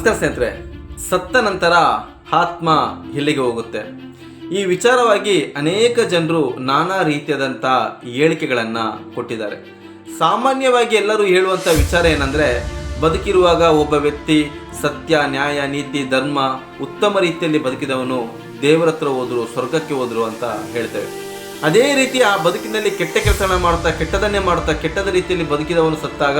ನಮಸ್ಕಾರ ಸ್ನೇಹಿತರೆ. ಸತ್ತ ನಂತರ ಆತ್ಮ ಎಲ್ಲಿಗೆ ಹೋಗುತ್ತೆ? ಈ ವಿಚಾರವಾಗಿ ಅನೇಕ ಜನರು ನಾನಾ ರೀತಿಯಾದಂಥ ಹೇಳಿಕೆಗಳನ್ನು ಕೊಟ್ಟಿದ್ದಾರೆ. ಸಾಮಾನ್ಯವಾಗಿ ಎಲ್ಲರೂ ಹೇಳುವಂಥ ವಿಚಾರ ಏನಂದರೆ, ಬದುಕಿರುವಾಗ ಒಬ್ಬ ವ್ಯಕ್ತಿ ಸತ್ಯ, ನ್ಯಾಯ, ನೀತಿ, ಧರ್ಮ ಉತ್ತಮ ರೀತಿಯಲ್ಲಿ ಬದುಕಿದವನು ದೇವರ ಹತ್ರ ಹೋದ್ರು, ಸ್ವರ್ಗಕ್ಕೆ ಹೋದ್ರು ಅಂತ ಹೇಳ್ತೇವೆ. ಅದೇ ರೀತಿ ಆ ಬದುಕಿನಲ್ಲಿ ಕೆಟ್ಟ ಕೆಲಸಗಳನ್ನ ಮಾಡ್ತಾ, ಕೆಟ್ಟದನ್ನೇ ಮಾಡ್ತಾ, ಕೆಟ್ಟದ ರೀತಿಯಲ್ಲಿ ಬದುಕಿದವನು ಸತ್ತಾಗ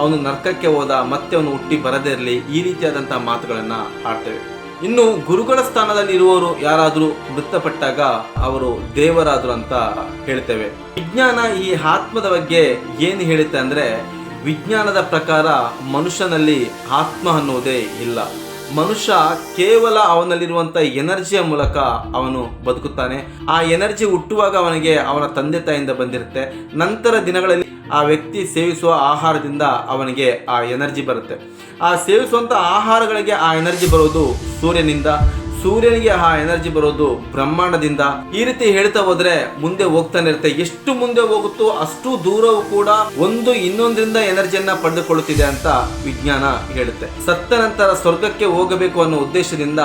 ಅವನು ನರಕಕ್ಕೆ ಹೋದ, ಮತ್ತೆ ಅವನು ಹುಟ್ಟಿ ಬರದೇ ಇರಲಿ, ಈ ರೀತಿಯಾದಂತಹ ಮಾತುಗಳನ್ನು ಆಡ್ತೇವೆ. ಇನ್ನು ಗುರುಗಳ ಸ್ಥಾನದಲ್ಲಿ ಇರುವವರು ಯಾರಾದರೂ ಮೃತಪಟ್ಟಾಗ ಅವರು ದೇವರಾದ್ರು ಅಂತ ಹೇಳ್ತೇವೆ. ವಿಜ್ಞಾನ ಈ ಆತ್ಮದ ಬಗ್ಗೆ ಏನು ಹೇಳುತ್ತೆ ಅಂದ್ರೆ, ವಿಜ್ಞಾನದ ಪ್ರಕಾರ ಮನುಷ್ಯನಲ್ಲಿ ಆತ್ಮ ಅನ್ನೋದೇ ಇಲ್ಲ. ಮನುಷ್ಯ ಕೇವಲ ಅವನಲ್ಲಿರುವಂಥ ಎನರ್ಜಿಯ ಮೂಲಕ ಅವನು ಬದುಕುತ್ತಾನೆ. ಆ ಎನರ್ಜಿ ಹುಟ್ಟುವಾಗ ಅವನಿಗೆ ಅವನ ತಂದೆ ತಾಯಿಯಿಂದ ಬಂದಿರುತ್ತೆ. ನಂತರ ದಿನಗಳಲ್ಲಿ ಆ ವ್ಯಕ್ತಿ ಸೇವಿಸುವ ಆಹಾರದಿಂದ ಅವನಿಗೆ ಆ ಎನರ್ಜಿ ಬರುತ್ತೆ. ಆ ಸೇವಿಸುವಂಥ ಆಹಾರಗಳಿಗೆ ಆ ಎನರ್ಜಿ ಬರೋದು ಸೂರ್ಯನಿಂದ, ಸೂರ್ಯನಿಗೆ ಆ ಎನರ್ಜಿ ಬರೋದು ಬ್ರಹ್ಮಾಂಡದಿಂದ. ಈ ರೀತಿ ಹೇಳ್ತಾ ಹೋದ್ರೆ ಮುಂದೆ ಹೋಗ್ತಾನೆ ಇರುತ್ತೆ. ಎಷ್ಟು ಮುಂದೆ ಹೋಗುತ್ತೋ ಅಷ್ಟು ದೂರವೂ ಕೂಡ ಒಂದು ಇನ್ನೊಂದರಿಂದ ಎನರ್ಜಿಯನ್ನ ಪಡೆದುಕೊಳ್ಳುತ್ತಿದೆ ಅಂತ ವಿಜ್ಞಾನ ಹೇಳುತ್ತೆ. ಸತ್ತ ನಂತರ ಸ್ವರ್ಗಕ್ಕೆ ಹೋಗಬೇಕು ಅನ್ನೋ ಉದ್ದೇಶದಿಂದ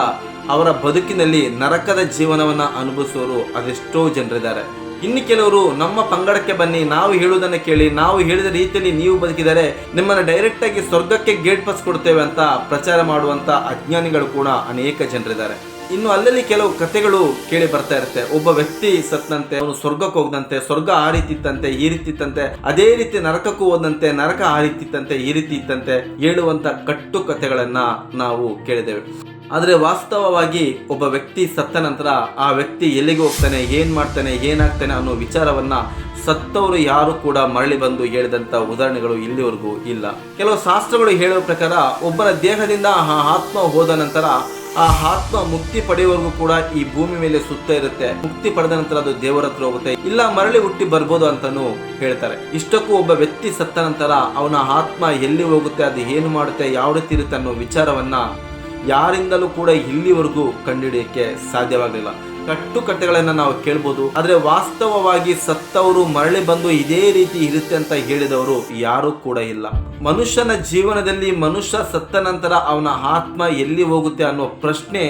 ಅವರ ಬದುಕಿನಲ್ಲಿ ನರಕದ ಜೀವನವನ್ನ ಅನುಭವಿಸುವವರು ಅದೆಷ್ಟೋ ಜನರಿದ್ದಾರೆ. ಇನ್ನು ಕೆಲವರು ನಮ್ಮ ಪಂಗಡಕ್ಕೆ ಬನ್ನಿ, ನಾವು ಹೇಳುವುದನ್ನು ಕೇಳಿ, ನಾವು ಹೇಳಿದ ರೀತಿಯಲ್ಲಿ ನೀವು ಬದುಕಿದರೆ ನಿಮ್ಮನ್ನು ಡೈರೆಕ್ಟ್ ಆಗಿ ಸ್ವರ್ಗಕ್ಕೆ ಗೇಟ್ ಪಾಸ್ ಕೊಡ್ತೇವೆ ಅಂತ ಪ್ರಚಾರ ಮಾಡುವಂತ ಅಜ್ಞಾನಿಗಳು ಕೂಡ ಅನೇಕ ಜನರಿದ್ದಾರೆ. ಇನ್ನು ಅಲ್ಲಲ್ಲಿ ಕೆಲವು ಕಥೆಗಳು ಕೇಳಿ ಬರ್ತಾ ಇರುತ್ತೆ. ಒಬ್ಬ ವ್ಯಕ್ತಿ ಸತ್ತಂತೆ, ಅವನು ಸ್ವರ್ಗಕ್ಕೆ ಹೋಗದಂತೆ, ಸ್ವರ್ಗ ಆ ರೀತಿ ಇತ್ತಂತೆ, ಈ ರೀತಿ ಇತ್ತಂತೆ, ಅದೇ ರೀತಿ ನರಕಕ್ಕೂ ಹೋದಂತೆ, ನರಕ ಆ ರೀತಿ ಇತ್ತಂತೆ, ಈ ರೀತಿ ಇತ್ತಂತೆ ಹೇಳುವಂತ ಕಟ್ಟು ಕಥೆಗಳನ್ನ ನಾವು ಕೇಳಿದ್ದೇವೆ. ಆದರೆ ವಾಸ್ತವವಾಗಿ ಒಬ್ಬ ವ್ಯಕ್ತಿ ಸತ್ತ ನಂತರ ಆ ವ್ಯಕ್ತಿ ಎಲ್ಲಿಗೆ ಹೋಗ್ತಾನೆ, ಏನ್ ಮಾಡ್ತಾನೆ, ಏನಾಗ್ತಾನೆ ಅನ್ನೋ ವಿಚಾರವನ್ನ ಸತ್ತವರು ಯಾರು ಕೂಡ ಮರಳಿ ಬಂದು ಹೇಳಿದಂತ ಉದಾಹರಣೆಗಳು ಇಲ್ಲಿವರೆಗೂ ಇಲ್ಲ. ಕೆಲವು ಶಾಸ್ತ್ರಗಳು ಹೇಳುವ ಪ್ರಕಾರ ಒಬ್ಬರ ದೇಹದಿಂದ ಆ ಆತ್ಮ ಹೋದ ನಂತರ ಆ ಆತ್ಮ ಮುಕ್ತಿ ಪಡೆಯುವವರೆಗೂ ಕೂಡ ಈ ಭೂಮಿ ಮೇಲೆ ಸುತ್ತ ಇರುತ್ತೆ. ಮುಕ್ತಿ ಪಡೆದ ನಂತರ ಅದು ದೇವರ ಹತ್ರ ಹೋಗುತ್ತೆ, ಇಲ್ಲ ಮರಳಿ ಹುಟ್ಟಿ ಬರ್ಬೋದು ಅಂತಾನೂ ಹೇಳ್ತಾರೆ. ಇಷ್ಟಕ್ಕೂ ಒಬ್ಬ ವ್ಯಕ್ತಿ ಸತ್ತ ನಂತರ ಅವನ ಆತ್ಮ ಎಲ್ಲಿ ಹೋಗುತ್ತೆ, ಅದು ಏನು ಮಾಡುತ್ತೆ, ಯಾವ ರೀತಿ ಇರುತ್ತೆ ಅನ್ನೋ ವಿಚಾರವನ್ನ ಯಾರಿಂದಲೂ ಕೂಡ ಇಲ್ಲಿವರೆಗೂ ಕಂಡುಹಿಡಿಯಕ್ಕೆ ಸಾಧ್ಯವಾಗಲಿಲ್ಲ. ಕಟ್ಟುಕತೆಗಳನ್ನು ನಾವು ಕೇಳ್ಬೋದು, ಆದರೆ ವಾಸ್ತವವಾಗಿ ಸತ್ತವರು ಮರಳಿ ಬಂದು ಇದೇ ರೀತಿ ಇರುತ್ತೆ ಅಂತ ಹೇಳಿದವರು ಯಾರೂ ಕೂಡ ಇಲ್ಲ. ಮನುಷ್ಯನ ಜೀವನದಲ್ಲಿ ಮನುಷ್ಯ ಸತ್ತ ನಂತರ ಅವನ ಆತ್ಮ ಎಲ್ಲಿ ಹೋಗುತ್ತೆ ಅನ್ನೋ ಪ್ರಶ್ನೆ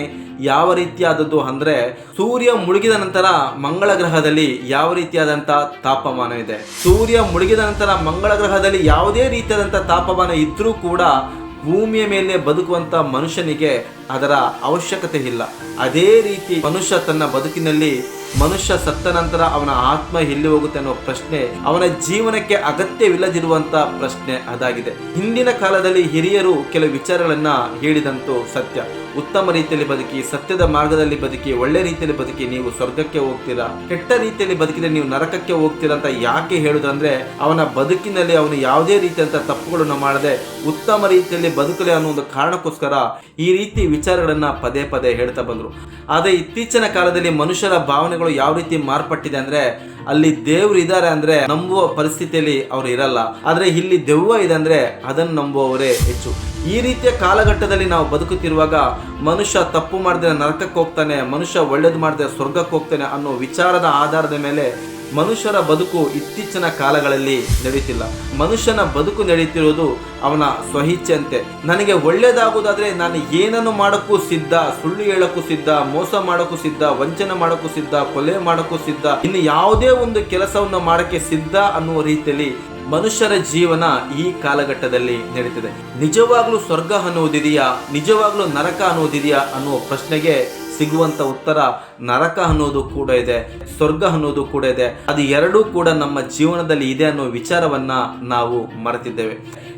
ಯಾವ ರೀತಿಯಾದದ್ದು ಅಂದ್ರೆ, ಸೂರ್ಯ ಮುಳುಗಿದ ನಂತರ ಮಂಗಳ ಗ್ರಹದಲ್ಲಿ ಯಾವ ರೀತಿಯಾದಂಥ ತಾಪಮಾನ ಇದೆ, ಸೂರ್ಯ ಮುಳುಗಿದ ನಂತರ ಮಂಗಳ ಗ್ರಹದಲ್ಲಿ ಯಾವುದೇ ರೀತಿಯಾದಂಥ ತಾಪಮಾನ ಇದ್ರೂ ಕೂಡ ಭೂಮಿಯ ಮೇಲೆ ಬದುಕುವಂತ ಮನುಷ್ಯನಿಗೆ ಅದರ ಅವಶ್ಯಕತೆ ಇಲ್ಲ. ಅದೇ ರೀತಿ ಮನುಷ್ಯ ತನ್ನ ಬದುಕಿನಲ್ಲಿ ಮನುಷ್ಯ ಸತ್ತ ನಂತರ ಅವನ ಆತ್ಮ ಎಲ್ಲಿ ಹೋಗುತ್ತೆ ಅನ್ನೋ ಪ್ರಶ್ನೆ ಅವನ ಜೀವನಕ್ಕೆ ಅಗತ್ಯವಿಲ್ಲದಿರುವಂತ ಪ್ರಶ್ನೆ ಅದಾಗಿದೆ. ಹಿಂದಿನ ಕಾಲದಲ್ಲಿ ಹಿರಿಯರು ಕೆಲವು ವಿಚಾರಗಳನ್ನ ಹೇಳಿದಂತೂ ಸತ್ಯ. ಉತ್ತಮ ರೀತಿಯಲ್ಲಿ ಬದುಕಿ, ಸತ್ಯದ ಮಾರ್ಗದಲ್ಲಿ ಬದುಕಿ, ಒಳ್ಳೆ ರೀತಿಯಲ್ಲಿ ಬದುಕಿ ನೀವು ಸ್ವರ್ಗಕ್ಕೆ ಹೋಗ್ತೀರಾ, ಕೆಟ್ಟ ರೀತಿಯಲ್ಲಿ ಬದುಕಿದ್ರೆ ನೀವು ನರಕಕ್ಕೆ ಹೋಗ್ತೀರಾ ಅಂತ ಯಾಕೆ ಹೇಳುದಂದ್ರೆ, ಅವನ ಬದುಕಿನಲ್ಲಿ ಅವನು ಯಾವುದೇ ರೀತಿಯಂತ ತಪ್ಪುಗಳನ್ನು ಮಾಡದೆ ಉತ್ತಮ ರೀತಿಯಲ್ಲಿ ಬದುಕಲಿ ಅನ್ನೋ ಒಂದು ಕಾರಣಕ್ಕೋಸ್ಕರ ಈ ರೀತಿ ವಿಚಾರಗಳನ್ನ ಪದೇ ಪದೇ ಹೇಳ್ತಾ ಬಂದ್ರು. ಆದರೆ ಇತ್ತೀಚಿನ ಕಾಲದಲ್ಲಿ ಮನುಷ್ಯರ ಭಾವನೆಗಳು ಯಾವ ರೀತಿ ಮಾರ್ಪಟ್ಟಿದೆ ಅಂದ್ರೆ, ಅಲ್ಲಿ ದೇವ್ರು ಇದ್ದಾರೆ ಅಂದ್ರೆ ನಂಬುವ ಪರಿಸ್ಥಿತಿಯಲ್ಲಿ ಅವರು ಇರಲ್ಲ, ಆದ್ರೆ ಇಲ್ಲಿ ದೆವ್ವ ಇದೆ ಅಂದ್ರೆ ಅದನ್ನು ನಂಬುವವರೇ ಹೆಚ್ಚು. ಈ ರೀತಿಯ ಕಾಲಘಟ್ಟದಲ್ಲಿ ನಾವು ಬದುಕುತ್ತಿರುವಾಗ ಮನುಷ್ಯ ತಪ್ಪು ಮಾಡಿದ್ರೆ ನರಕಕ್ಕೆ ಹೋಗ್ತಾನೆ, ಮನುಷ್ಯ ಒಳ್ಳೇದು ಮಾಡಿದ್ರೆ ಸ್ವರ್ಗಕ್ಕೆ ಹೋಗ್ತಾನೆ ಅನ್ನೋ ವಿಚಾರದ ಆಧಾರದ ಮೇಲೆ ಮನುಷ್ಯರ ಬದುಕು ಇತ್ತೀಚಿನ ಕಾಲಗಳಲ್ಲಿ ನಡೆಯುತ್ತಿಲ್ಲ. ಮನುಷ್ಯನ ಬದುಕು ನಡೆಯುತ್ತಿರುವುದು ಅವನ ಸ್ವಇಚ್ಛೆಯಂತೆ. ನನಗೆ ಒಳ್ಳೇದಾಗುವುದಾದ್ರೆ ನಾನು ಏನನ್ನು ಮಾಡೋಕ್ಕೂ ಸಿದ್ಧ, ಸುಳ್ಳು ಹೇಳಕ್ಕೂ ಸಿದ್ಧ, ಮೋಸ ಮಾಡೋಕ್ಕೂ ಸಿದ್ಧ, ವಂಚನೆ ಮಾಡೋಕ್ಕೂ ಸಿದ್ಧ, ಕೊಲೆ ಮಾಡೋಕ್ಕೂ ಸಿದ್ಧ, ಇನ್ನು ಯಾವುದೇ ಒಂದು ಕೆಲಸವನ್ನು ಮಾಡೋಕ್ಕೆ ಸಿದ್ಧ ಅನ್ನುವ ರೀತಿಯಲ್ಲಿ ಮನುಷ್ಯರ ಜೀವನ ಈ ಕಾಲಘಟ್ಟದಲ್ಲಿ ನಡೀತಿದೆ. ನಿಜವಾಗ್ಲೂ ಸ್ವರ್ಗ ಅನ್ನೋದಿದೆಯಾ, ನಿಜವಾಗ್ಲೂ ನರಕ ಅನ್ನೋದಿದೆಯಾ ಅನ್ನುವ ಪ್ರಶ್ನೆಗೆ ಸಿಗುವಂತ ಉತ್ತರ ನರಕ ಅನ್ನೋದು ಕೂಡ ಇದೆ, ಸ್ವರ್ಗ ಅನ್ನೋದು ಕೂಡ ಇದೆ. ಅದು ಎರಡೂ ಕೂಡ ನಮ್ಮ ಜೀವನದಲ್ಲಿ ಇದೆ ಅನ್ನೋ ವಿಚಾರವನ್ನ ನಾವು ಮರೆತಿದ್ದೇವೆ.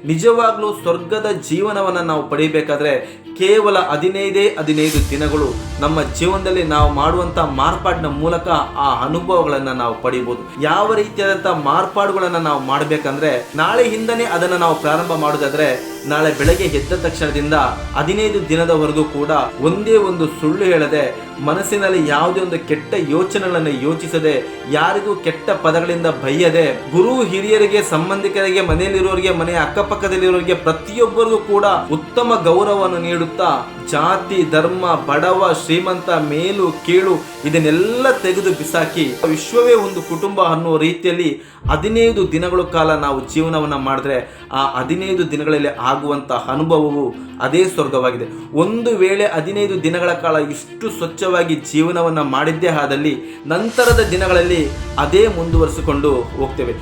ನಿಜವಾಗ್ಲೂ ಸ್ವರ್ಗದ ಜೀವನವನ್ನ ನಾವು ಪಡಿಬೇಕಾದ್ರೆ ಕೇವಲ 15 ದಿನಗಳು ನಮ್ಮ ಜೀವನದಲ್ಲಿ ನಾವು ಮಾಡುವಂತ ಮಾರ್ಪಾಡಿನ ಮೂಲಕ ಆ ಅನುಭವಗಳನ್ನ ನಾವು ಪಡಿಬಹುದು. ಯಾವ ರೀತಿಯಾದಂತಹ ಮಾರ್ಪಾಡುಗಳನ್ನ ನಾವು ಮಾಡಬೇಕಂದ್ರೆ, ನಾಳೆ ಹಿಂದನೇ ಅದನ್ನ ನಾವು ಪ್ರಾರಂಭ ಮಾಡೋದಾದ್ರೆ ನಾಳೆ ಬೆಳಗ್ಗೆ ಎದ್ದ ತಕ್ಷಣದಿಂದ 15 ದಿನದವರೆಗೂ ಕೂಡ ಒಂದೇ ಒಂದು ಸುಳ್ಳು ಹೇಳದೆ, ಮನಸ್ಸಿನಲ್ಲಿ ಯಾವುದೇ ಒಂದು ಕೆಟ್ಟ ಯೋಚನೆಗಳನ್ನು ಯೋಚಿಸದೆ, ಯಾರಿಗೂ ಕೆಟ್ಟ ಪದಗಳಿಂದ ಬೈಯದೆ, ಗುರು ಹಿರಿಯರಿಗೆ, ಸಂಬಂಧಿಕರಿಗೆ, ಮನೆಯಲ್ಲಿರೋರಿಗೆ, ಮನೆಯ ಅಕ್ಕಪಕ್ಕದಲ್ಲಿರೋರಿಗೆ ಪ್ರತಿಯೊಬ್ಬರಿಗೂ ಕೂಡ ಉತ್ತಮ ಗೌರವವನ್ನು ನೀಡುತ್ತಾ ಹೇಳುತ್ತಾ ಜಾತಿ, ಧರ್ಮ, ಬಡವ, ಶ್ರೀಮಂತ, ಮೇಲು ಕೀಳು ಇದನ್ನೆಲ್ಲ ತೆಗೆದು ಬಿಸಾಕಿ ವಿಶ್ವವೇ ಒಂದು ಕುಟುಂಬ ಅನ್ನೋ ರೀತಿಯಲ್ಲಿ 15 ದಿನಗಳ ಕಾಲ ನಾವು ಜೀವನವನ್ನು ಮಾಡಿದ್ರೆ ಆ 15 ದಿನಗಳಲ್ಲಿ ಆಗುವಂಥ ಅನುಭವವು ಅದೇ ಸ್ವರ್ಗವಾಗಿದೆ. ಒಂದು ವೇಳೆ 15 ದಿನಗಳ ಕಾಲ ಇಷ್ಟು ಸ್ವಚ್ಛವಾಗಿ ಜೀವನವನ್ನು ಮಾಡಿದ್ದೇ ಆದಲ್ಲಿ ನಂತರದ ದಿನಗಳಲ್ಲಿ ಅದೇ ಮುಂದುವರಿಸಿಕೊಂಡು ಹೋಗ್ತೇವೆ.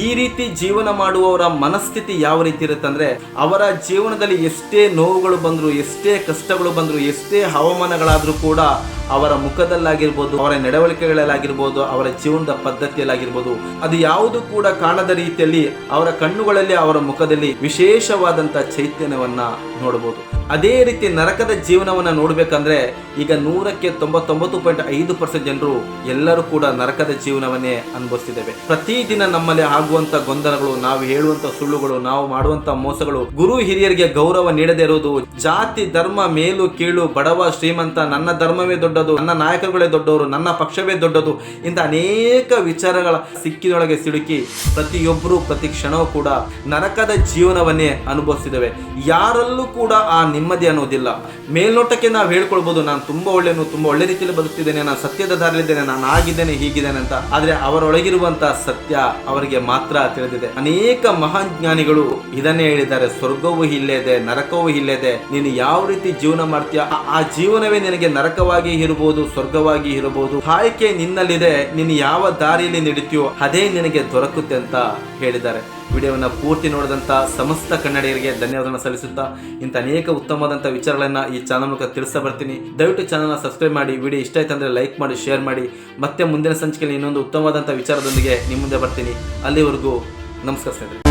ಈ ರೀತಿ ಜೀವನ ಮಾಡುವವರ ಮನಸ್ಥಿತಿ ಯಾವ ರೀತಿ ಇರುತ್ತೆ ಅಂದರೆ, ಅವರ ಜೀವನದಲ್ಲಿ ಎಷ್ಟೇ ನೋವುಗಳು ಬಂದರೂ, ಎಷ್ಟೇ ಕಷ್ಟಗಳು ಬಂದರೂ, ಎಷ್ಟೇ ಹವಾಮಾನಗಳಾದರೂ ಕೂಡ ಅವರ ಮುಖದಲ್ಲಾಗಿರ್ಬೋದು, ಅವರ ನಡವಳಿಕೆಗಳಲ್ಲಾಗಿರ್ಬೋದು, ಅವರ ಜೀವನದ ಪದ್ಧತಿಯಲ್ಲಾಗಿರ್ಬೋದು, ಅದು ಯಾವುದು ಕೂಡ ಕಾಣದ ರೀತಿಯಲ್ಲಿ ಅವರ ಕಣ್ಣುಗಳಲ್ಲಿ, ಅವರ ಮುಖದಲ್ಲಿ ವಿಶೇಷವಾದಂಥ ಚೈತನ್ಯವನ್ನ ನೋಡಬಹುದು. ಅದೇ ರೀತಿ ನರಕದ ಜೀವನವನ್ನು ನೋಡಬೇಕಂದ್ರೆ ಈಗ 100ಕ್ಕೆ 99.5% ಜನರು ಎಲ್ಲರೂ ಕೂಡ ನರಕದ ಜೀವನವನ್ನೇ ಅನುಭವಿಸ್ತಿದ್ದೇವೆ. ಪ್ರತಿದಿನ ನಮ್ಮಲ್ಲಿ ಆಗುವಂತ ಗೊಂದಲಗಳು, ನಾವು ಹೇಳುವಂತ ಸುಳ್ಳುಗಳು, ನಾವು ಮಾಡುವಂತ ಮೋಸಗಳು, ಗುರು ಹಿರಿಯರಿಗೆ ಗೌರವ ನೀಡದೇ ಇರುವುದು, ಜಾತಿ, ಧರ್ಮ, ಮೇಲು ಕೀಳು, ಬಡವ, ಶ್ರೀಮಂತ, ನನ್ನ ಧರ್ಮವೇ ದೊಡ್ಡದು, ನನ್ನ ನಾಯಕರುಗಳೇ ದೊಡ್ಡವರು, ನನ್ನ ಪಕ್ಷವೇ ದೊಡ್ಡದು, ಇಂಥ ಅನೇಕ ವಿಚಾರಗಳ ಸಿಕ್ಕಿನೊಳಗೆ ಸಿಲುಕಿ ಪ್ರತಿಯೊಬ್ಬರು ಪ್ರತಿ ಕ್ಷಣವೂ ಕೂಡ ನರಕದ ಜೀವನವನ್ನೇ ಅನುಭವಿಸಿದ್ದೇವೆ. ಯಾರಲ್ಲೂ ಕೂಡ ಆ ನೆಮ್ಮದಿ ಅನ್ನೋದಿಲ್ಲ. ಮೇಲ್ನೋಟಕ್ಕೆ ನಾವು ಹೇಳ್ಕೊಳ್ಬಹುದು, ನಾನು ತುಂಬಾ ಒಳ್ಳೆ ರೀತಿಯಲ್ಲಿ ಬದುಕ್ತಿದ್ದೇನೆ, ನಾನು ಸತ್ಯದ ದಾರಿಯಲ್ಲಿದ್ದೇನೆ, ನಾನು ಆಗಿದ್ದೇನೆ, ಹೀಗಿದ್ದೇನೆ ಅಂತ. ಆದ್ರೆ ಅವರೊಳಗಿರುವಂತಹ ಸತ್ಯ ಅವರಿಗೆ ಮಾತ್ರ ತಿಳಿದಿದೆ. ಅನೇಕ ಮಹಾನ್ ಜ್ಞಾನಿಗಳು ಇದನ್ನೇ ಹೇಳಿದ್ದಾರೆ, ಸ್ವರ್ಗವೂ ಇಲ್ಲೇ ಇದೆ, ನರಕವೂ ಇಲ್ಲೇ ಇದೆ. ನೀನು ಯಾವ ರೀತಿ ಜೀವನ ಮಾಡ್ತೀಯ ಆ ಜೀವನವೇ ನಿನಗೆ ನರಕವಾಗಿ ಇರಬಹುದು, ಸ್ವರ್ಗವಾಗಿ ಇರಬಹುದು. ಆಯ್ಕೆ ನಿನ್ನಲ್ಲಿದೆ, ನೀನು ಯಾವ ದಾರಿಯಲ್ಲಿ ನಡೀತೀಯೋ ಅದೇ ನಿನಗೆ ದೊರಕುತ್ತೆ ಅಂತ ಹೇಳಿದ್ದಾರೆ. ವಿಡಿಯೋವನ್ನು ಪೂರ್ತಿ ನೋಡಿದಂಥ ಸಮಸ್ತ ಕನ್ನಡಿಗರಿಗೆ ಧನ್ಯವಾದವನ್ನು ಸಲ್ಲಿಸುತ್ತಾ ಇಂಥ ಅನೇಕ ಉತ್ತಮವಾದಂಥ ವಿಚಾರಗಳನ್ನು ಈ ಚಾನಲ್ ಮೂಲಕ ತಿಳಿಸ್ತಾ ಬರ್ತೀನಿ. ದಯವಿಟ್ಟು ಚಾನಲ್ನ ಸಬ್ಸ್ಕ್ರೈಬ್ ಮಾಡಿ. ವಿಡಿಯೋ ಇಷ್ಟ ಆಯ್ತು ಅಂದರೆ ಲೈಕ್ ಮಾಡಿ, ಶೇರ್ ಮಾಡಿ. ಮತ್ತೆ ಮುಂದಿನ ಸಂಚಿಕೆಯಲ್ಲಿ ಇನ್ನೊಂದು ಉತ್ತಮವಾದಂಥ ವಿಚಾರದೊಂದಿಗೆ ನಿಮ್ಮ ಮುಂದೆ ಬರ್ತೀನಿ. ಅಲ್ಲಿವರೆಗೂ ನಮಸ್ಕಾರ ಸ್ನೇಹಿತರೆ.